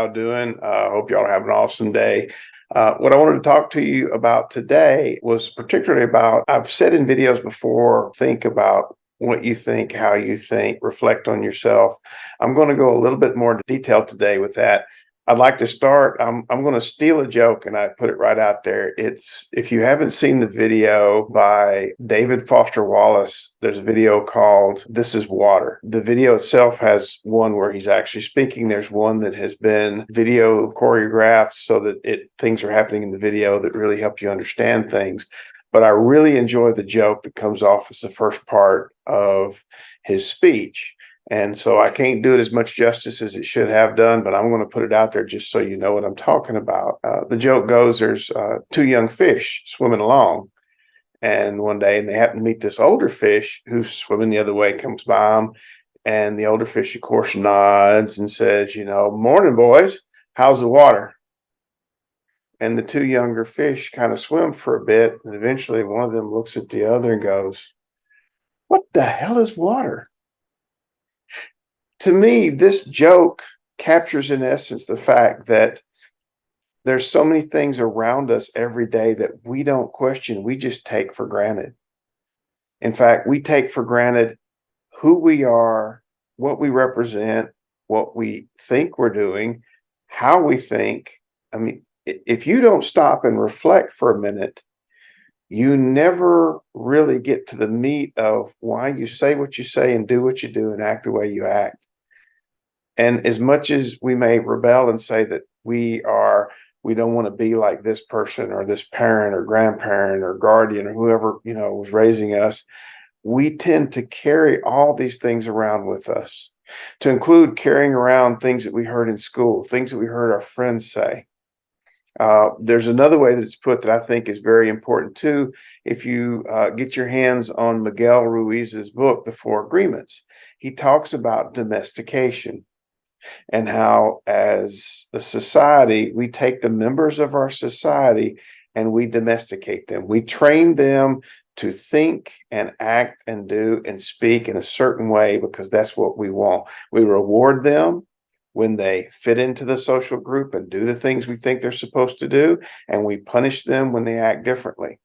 y'all doing? Hope y'all are having an awesome day. What I wanted to talk to you about today was particularly about, I've said in videos before, think about what you think, how you think, reflect on yourself. I'm going to go a little bit more into detail today with that. I'd like to start. I'm going to steal a joke and I put it right out there. It's, if you haven't seen the video by David Foster Wallace, there's a video called This is Water. The video itself has one where he's actually speaking. There's one that has been video choreographed so that things are happening in the video that really help you understand things. But I really enjoy the joke that comes off as the first part of his speech. And so I can't do it as much justice as it should have done, but I'm going to put it out there just so you know what I'm talking about. The joke goes, there's two young fish swimming along. And one day, and they happen to meet this older fish who's swimming the other way, comes by them. And the older fish, of course, nods and says, "Morning, boys. How's the water?" And the two younger fish kind of swim for a bit. And eventually one of them looks at the other and goes, "What the hell is water?" To me, this joke captures in essence the fact that there's so many things around us every day that we don't question, we just take for granted. In fact, we take for granted who we are, what we represent, what we think we're doing, how we think. I mean, if you don't stop and reflect for a minute, you never really get to the meat of why you say what you say and do what you do and act the way you act. And as much as we may rebel and say that we don't want to be like this person or this parent or grandparent or guardian or whoever, was raising us, we tend to carry all these things around with us, to include carrying around things that we heard in school, things that we heard our friends say. There's another way that it's put that I think is very important too. If you get your hands on Miguel Ruiz's book, The Four Agreements, he talks about domestication and how as a society, we take the members of our society and we domesticate them. We train them to think and act and do and speak in a certain way because that's what we want. We reward them when they fit into the social group and do the things we think they're supposed to do, and we punish them when they act differently.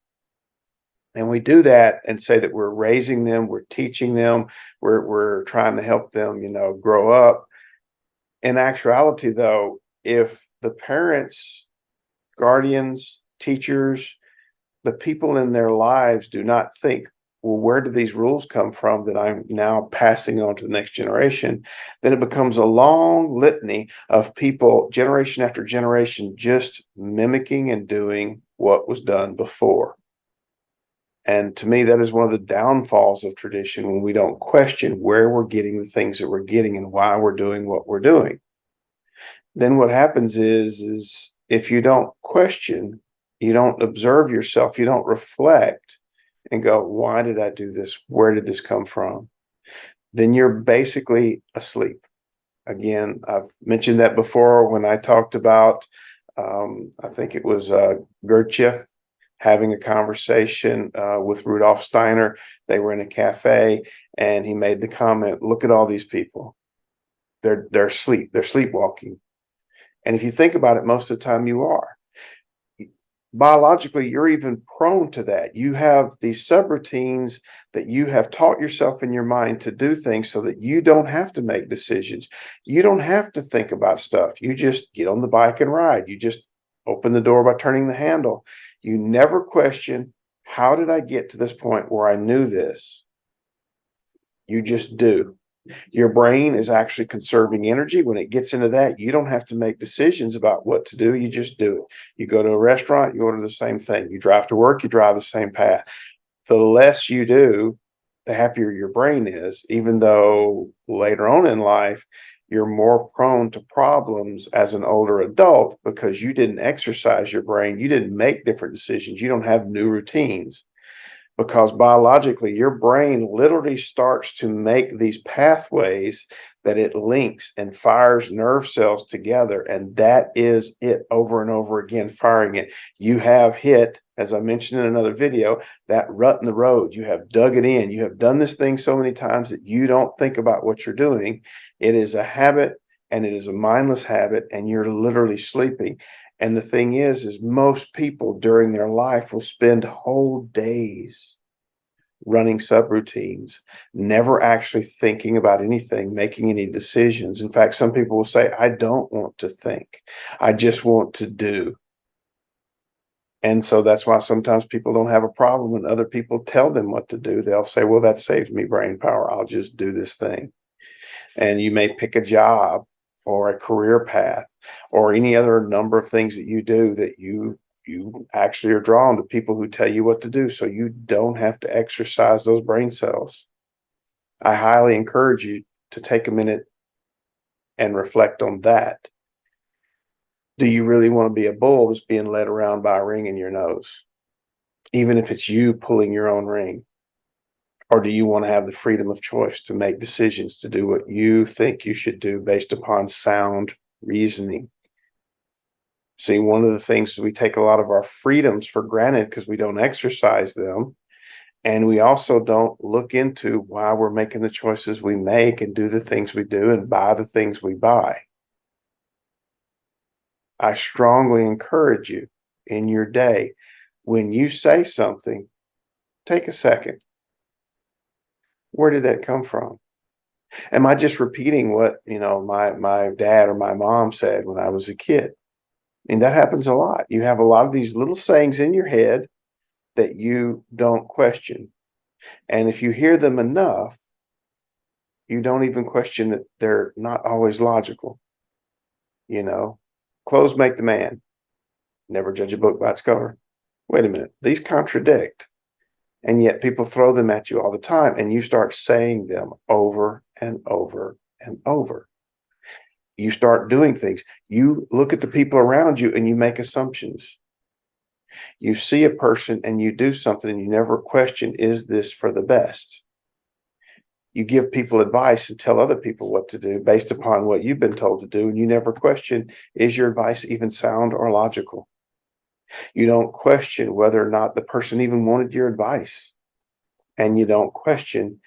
And we do that and say that we're raising them, we're teaching them, we're trying to help them, grow up. In actuality, though, if the parents, guardians, teachers, the people in their lives do not think, well, where do these rules come from that I'm now passing on to the next generation? Then it becomes a long litany of people, generation after generation, just mimicking and doing what was done before. And to me, that is one of the downfalls of tradition, when we don't question where we're getting the things that we're getting and why we're doing what we're doing. Then what happens is if you don't question, you don't observe yourself, you don't reflect and go, why did I do this? Where did this come from? Then you're basically asleep. Again, I've mentioned that before when I talked about, I think it was Gurdjieff having a conversation with Rudolf Steiner. They were in a cafe and he made the comment, look at all these people. They're asleep. They're sleepwalking. And if you think about it, most of the time you are. Biologically, you're even prone to that. You have these subroutines that you have taught yourself in your mind to do things so that you don't have to make decisions. You don't have to think about stuff. You just get on the bike and ride. You just open the door by turning the handle. You never question, how did I get to this point where I knew this? You just do. Your brain is actually conserving energy. When it gets into that, you don't have to make decisions about what to do. You just do it. You go to a restaurant, you order the same thing. You drive to work, you drive the same path. The less you do, the happier your brain is, even though later on in life, you're more prone to problems as an older adult because you didn't exercise your brain. You didn't make different decisions. You don't have new routines. Because biologically, your brain literally starts to make these pathways that it links and fires nerve cells together. And that is it, over and over again, firing it. You have hit, as I mentioned in another video, that rut in the road. You have dug it in. You have done this thing so many times that you don't think about what you're doing. It is a habit. and it is a mindless habit, and you're literally sleeping. And the thing is most people during their life will spend whole days running subroutines, never actually thinking about anything, making any decisions. In fact, some people will say, I don't want to think. I just want to do. And so that's why sometimes people don't have a problem when other people tell them what to do. They'll say, well, that saves me brain power. I'll just do this thing. And you may pick a job or a career path or any other number of things that you do that you actually are drawn to people who tell you what to do, so you don't have to exercise those brain cells. I highly encourage you to take a minute and reflect on that. Do you really want to be a bull that's being led around by a ring in your nose, even if it's you pulling your own ring? Or do you want to have the freedom of choice to make decisions, to do what you think you should do based upon sound reasoning? See, one of the things is we take a lot of our freedoms for granted because we don't exercise them. And we also don't look into why we're making the choices we make and do the things we do and buy the things we buy. I strongly encourage you in your day, when you say something, take a second. Where did that come from? Am I just repeating what, my dad or my mom said when I was a kid? I mean, that happens a lot. You have a lot of these little sayings in your head that you don't question. And if you hear them enough, you don't even question that they're not always logical. Clothes make the man. Never judge a book by its cover. Wait a minute. These contradict. And yet people throw them at you all the time, and you start saying them over and over and over. You start doing things. You look at the people around you and you make assumptions. You see a person and you do something and you never question, is this for the best? You give people advice and tell other people what to do based upon what you've been told to do, and you never question, is your advice even sound or logical? You don't question whether or not the person even wanted your advice, and you don't question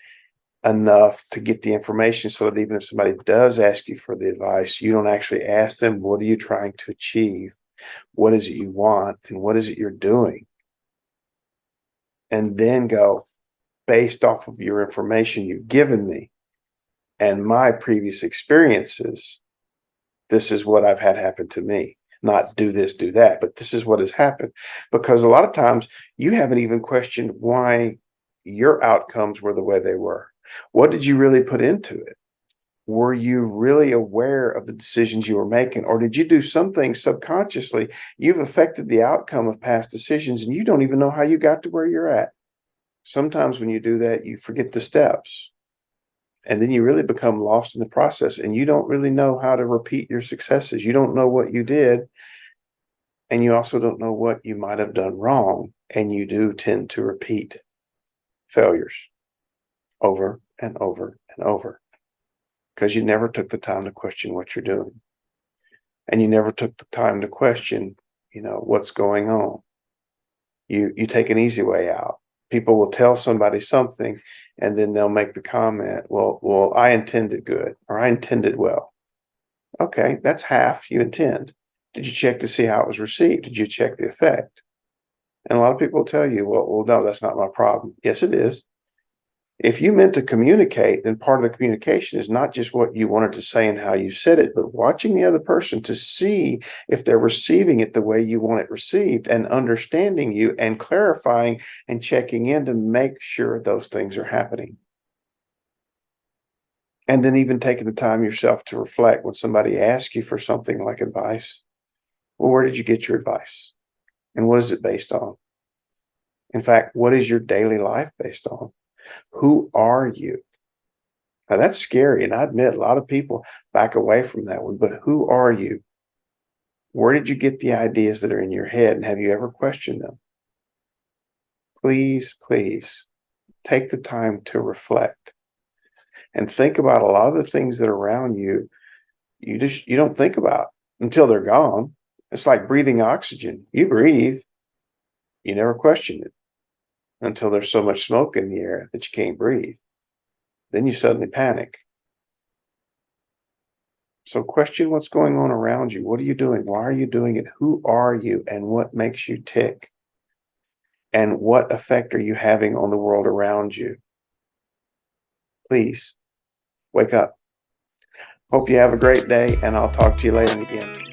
enough to get the information so that even if somebody does ask you for the advice, you don't actually ask them, what are you trying to achieve? What is it you want? And what is it you're doing? And then go, based off of your information you've given me and my previous experiences, this is what I've had happen to me. Not do this, do that, but this is what has happened. Because a lot of times you haven't even questioned why your outcomes were the way they were. What did you really put into it? Were you really aware of the decisions you were making? Or did you do something subconsciously? You've affected the outcome of past decisions and you don't even know how you got to where you're at. Sometimes when you do that, you forget the steps. And then you really become lost in the process, and you don't really know how to repeat your successes. You don't know what you did, and you also don't know what you might have done wrong. And you do tend to repeat failures over and over and over because you never took the time to question what you're doing. And you never took the time to question, what's going on. You take an easy way out. People will tell somebody something and then they'll make the comment, well, I intended good, or I intended well. Okay, that's half you intend. Did you check to see how it was received? Did you check the effect? And a lot of people will tell you, well, no, that's not my problem. Yes, it is. If you meant to communicate, then part of the communication is not just what you wanted to say and how you said it, but watching the other person to see if they're receiving it the way you want it received, and understanding you and clarifying and checking in to make sure those things are happening. And then even taking the time yourself to reflect when somebody asks you for something like advice. Well, where did you get your advice? And what is it based on? In fact, what is your daily life based on? Who are you? Now that's scary. And I admit a lot of people back away from that one, but who are you? Where did you get the ideas that are in your head? And have you ever questioned them? Please, please take the time to reflect and think about a lot of the things that are around you. You don't think about until they're gone. It's like breathing oxygen. You breathe, you never question it until there's so much smoke in the air that you can't breathe. Then you suddenly panic. So question what's going on around you. What are you doing? Why are you doing it? Who are you? And what makes you tick? And what effect are you having on the world around you? Please wake up. Hope you have a great day, and I'll talk to you later again.